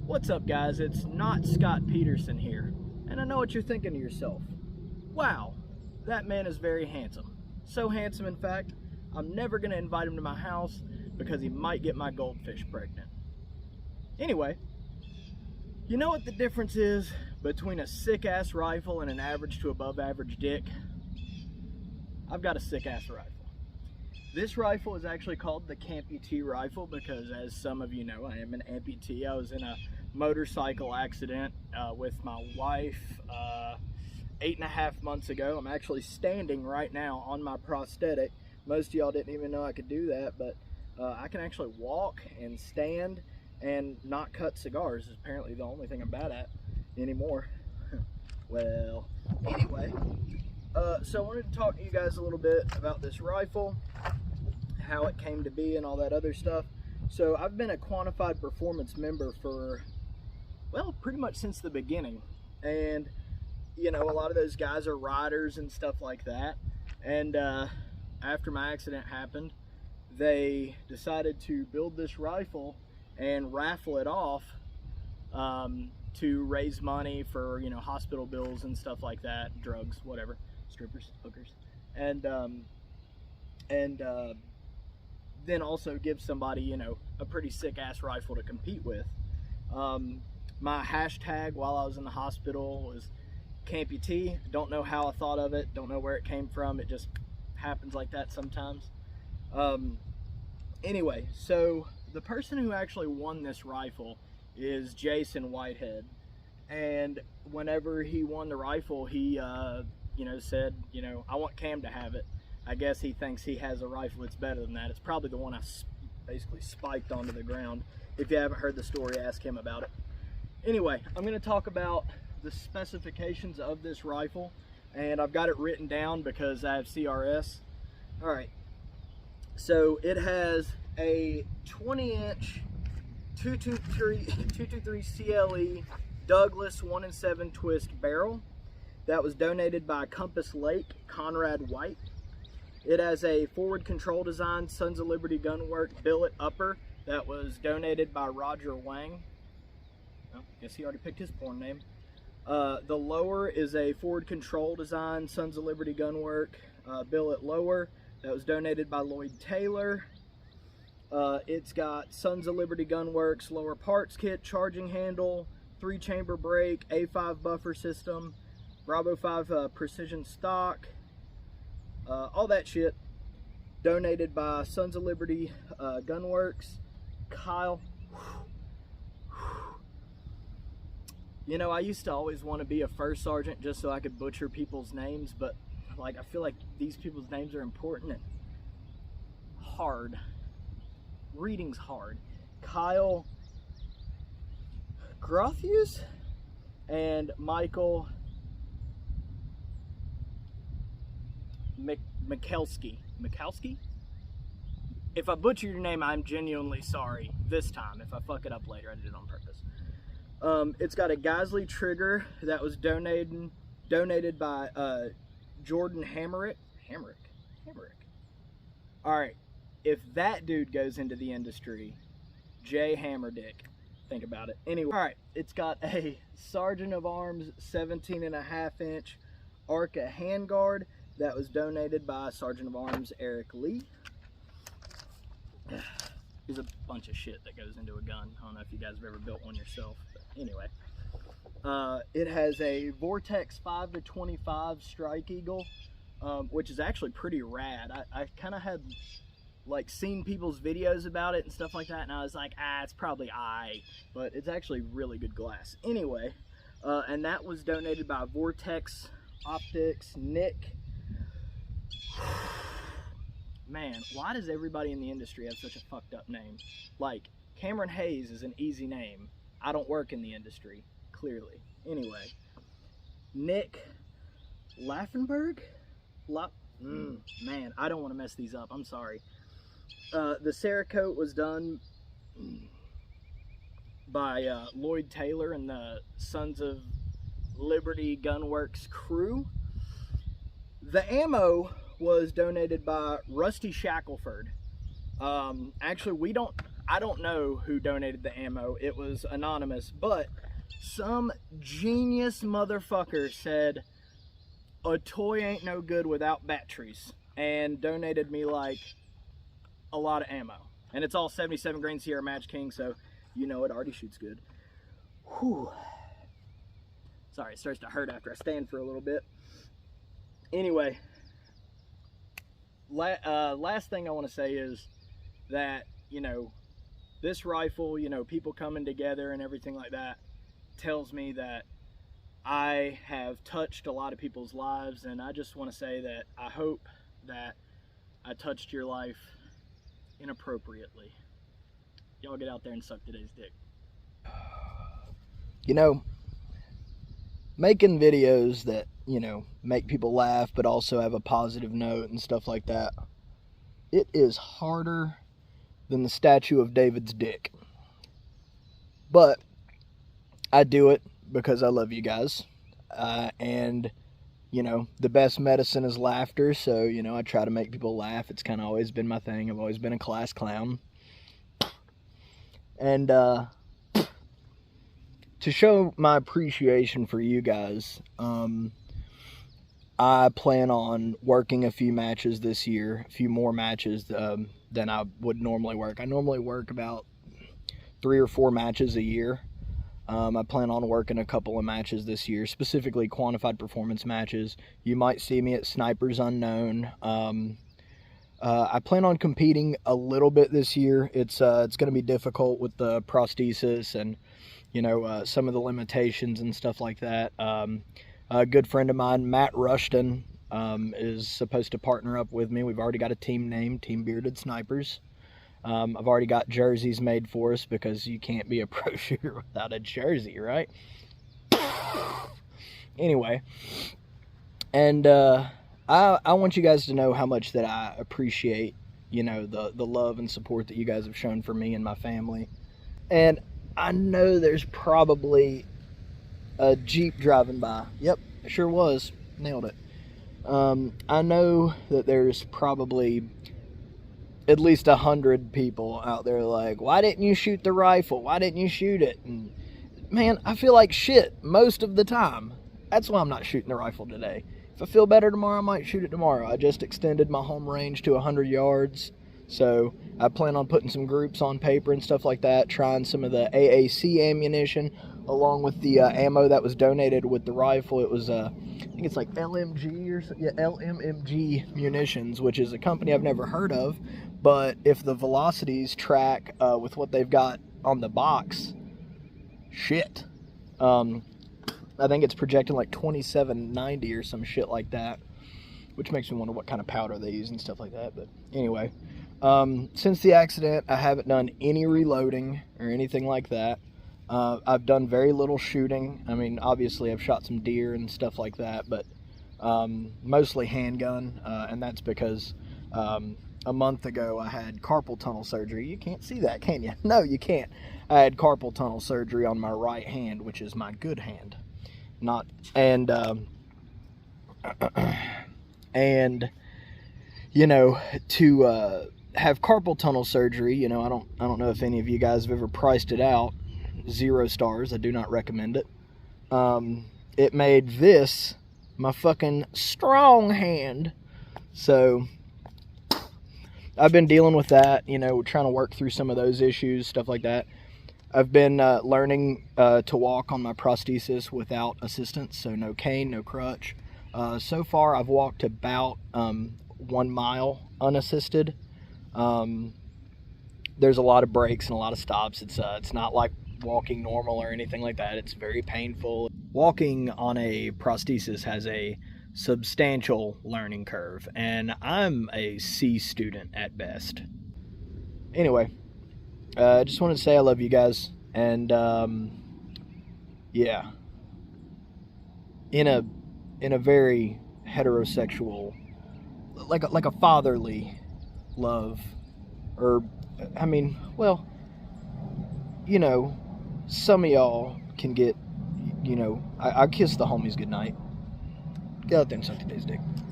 What's up, guys? It's not Scott Peterson here, and I know what you're thinking to yourself. Wow, that man is very handsome. So handsome, in fact, I'm never going to invite him to my house because he might get my goldfish pregnant. Anyway, you know what the difference is between a sick-ass rifle and an average to above average dick? I've got a sick-ass rifle. This rifle is actually called the Camputee rifle because, as some of you know, I am an amputee. I was in a motorcycle accident with my wife 8.5 months ago. I'm actually standing right now on my prosthetic. Most of y'all didn't even know I could do that, but I can actually walk and stand and not cut cigars. Is apparently the only thing I'm bad at anymore. Well, anyway, so I wanted to talk to you guys a little bit about this rifle, how it came to be and all that other stuff. So I've been a Quantified Performance member for, well, pretty much since the beginning. And, you know, a lot of those guys are riders and stuff like that. And after my accident happened, they decided to build this rifle and raffle it off to raise money for, you know, hospital bills and stuff like that, drugs, whatever, strippers, hookers, and then also give somebody, you know, a pretty sick ass rifle to compete with. My hashtag while I was in the hospital was Camputee. Don't know how I thought of it, don't know where it came from, it just happens like that sometimes. Anyway, so the person who actually won this rifle is Jason Whitehead, and whenever he won the rifle, he you know, said, you know, I want Cam to have it. I guess he thinks he has a rifle that's better than that. It's probably the one I basically spiked onto the ground. If you haven't heard the story, ask him about it. Anyway, I'm going to talk about the specifications of this rifle, and I've got it written down because I have CRS. Alright, so it has a 20-inch 223 CLE Douglas 1-in-7 twist barrel that was donated by Compass Lake Conrad White. It has a forward control design Sons of Liberty Gunwork billet upper that was donated by Roger Wang. Well, guess he already picked his porn name. The lower is a forward control design Sons of Liberty Gunwork billet lower that was donated by Lloyd Taylor. It's got Sons of Liberty Gunworks lower parts kit, charging handle, 3-chamber brake, A5 buffer system, Bravo 5 precision stock, all that shit, donated by Sons of Liberty Gunworks. Kyle, you know, I used to always want to be a first sergeant just so I could butcher people's names, but like I feel like these people's names are important and hard. Reading's hard. Kyle Grothius and Michael Mikowski. If I butcher your name, I'm genuinely sorry this time. If I fuck it up later, I did it on purpose. It's got a Geisley trigger that was donated by Jordan Hammerick. Alright, if that dude goes into the industry, Jay Hammerdick, think about it. Anyway, alright, it's got a Sergeant of Arms 17.5-inch Arca handguard that was donated by Sergeant of Arms Eric Lee. There's a bunch of shit that goes into a gun. I don't know if you guys have ever built one yourself, but anyway. It has a Vortex 5-25 Strike Eagle, which is actually pretty rad. I kind of had like seen people's videos about it and stuff like that, and I was like, it's probably but it's actually really good glass. Anyway, and that was donated by Vortex Optics Nick. Man, why does everybody in the industry have such a fucked up name? Like, Cameron Hayes is an easy name. I don't work in the industry, clearly. Anyway, Nick Laffenberg? Man, I don't want to mess these up. I'm sorry. The Cerakote was done by Lloyd Taylor and the Sons of Liberty Gunworks crew. The ammo was donated by Rusty Shackelford. Actually, I don't know who donated the ammo. It was anonymous, but some genius motherfucker said a toy ain't no good without batteries, and donated me like a lot of ammo. And it's all 77 grain Sierra Match King, so you know it already shoots good. Whew. Sorry, it starts to hurt after I stand for a little bit. Anyway, last thing I want to say is that, you know, this rifle, you know, people coming together and everything like that tells me that I have touched a lot of people's lives, and I just want to say that I hope that I touched your life inappropriately. Y'all get out there and suck today's dick. You know, making videos that, you know, make people laugh but also have a positive note and stuff like that, it is harder than the statue of David's dick. But I do it because I love you guys. And, you know, the best medicine is laughter. So, you know, I try to make people laugh. It's kind of always been my thing. I've always been a class clown. And to show my appreciation for you guys, I plan on working a few matches this year, a few more matches than I would normally work. I normally work about 3 or 4 matches a year. I plan on working a couple of matches this year, specifically quantified performance matches. You might see me at Snipers Unknown. I plan on competing a little bit this year. It's going to be difficult with the prosthesis and, you know, some of the limitations and stuff like that. A good friend of mine, Matt Rushton, is supposed to partner up with me. We've already got a team name, Team Bearded Snipers. I've already got jerseys made for us because you can't be a pro shooter without a jersey, right? Anyway, and I want you guys to know how much that I appreciate, you know, the love and support that you guys have shown for me and my family. And I know there's probably a Jeep driving by. Yep, sure was. Nailed it. I know that there's probably at least 100 people out there like, why didn't you shoot the rifle? Why didn't you shoot it? And man, I feel like shit most of the time. That's why I'm not shooting the rifle today. If I feel better tomorrow, I might shoot it tomorrow. I just extended my home range to 100 yards. So I plan on putting some groups on paper and stuff like that, trying some of the AAC ammunition along with the ammo that was donated with the rifle. It was, I think it's like LMG or something. Yeah, LMMG Munitions, which is a company I've never heard of. But if the velocities track with what they've got on the box, shit. I think it's projecting like 2790 or some shit like that, which makes me wonder what kind of powder they use and stuff like that. But anyway, since the accident, I haven't done any reloading or anything like that. I've done very little shooting. I mean, obviously I've shot some deer and stuff like that, but mostly handgun, and that's because a month ago I had carpal tunnel surgery. You can't see that, can you? No, you can't. I had carpal tunnel surgery on my right hand, which is my good hand. And you know, to have carpal tunnel surgery, you know, I don't know if any of you guys have ever priced it out. 0 stars. I do not recommend it. It made this my fucking strong hand. So I've been dealing with that, you know, trying to work through some of those issues, stuff like that. I've been learning to walk on my prosthesis without assistance, so no cane, no crutch. So far, I've walked about 1 mile unassisted. There's a lot of breaks and a lot of stops. It's not like walking normal or anything like that. It's very painful. Walking on a prosthesis has a substantial learning curve, and I'm a C student at best. Anyway, I just wanted to say I love you guys, and yeah, in a very heterosexual, like a fatherly love, or I mean, well, you know, some of y'all can get, you know, I kiss the homies goodnight. Get out there and suck today's dick.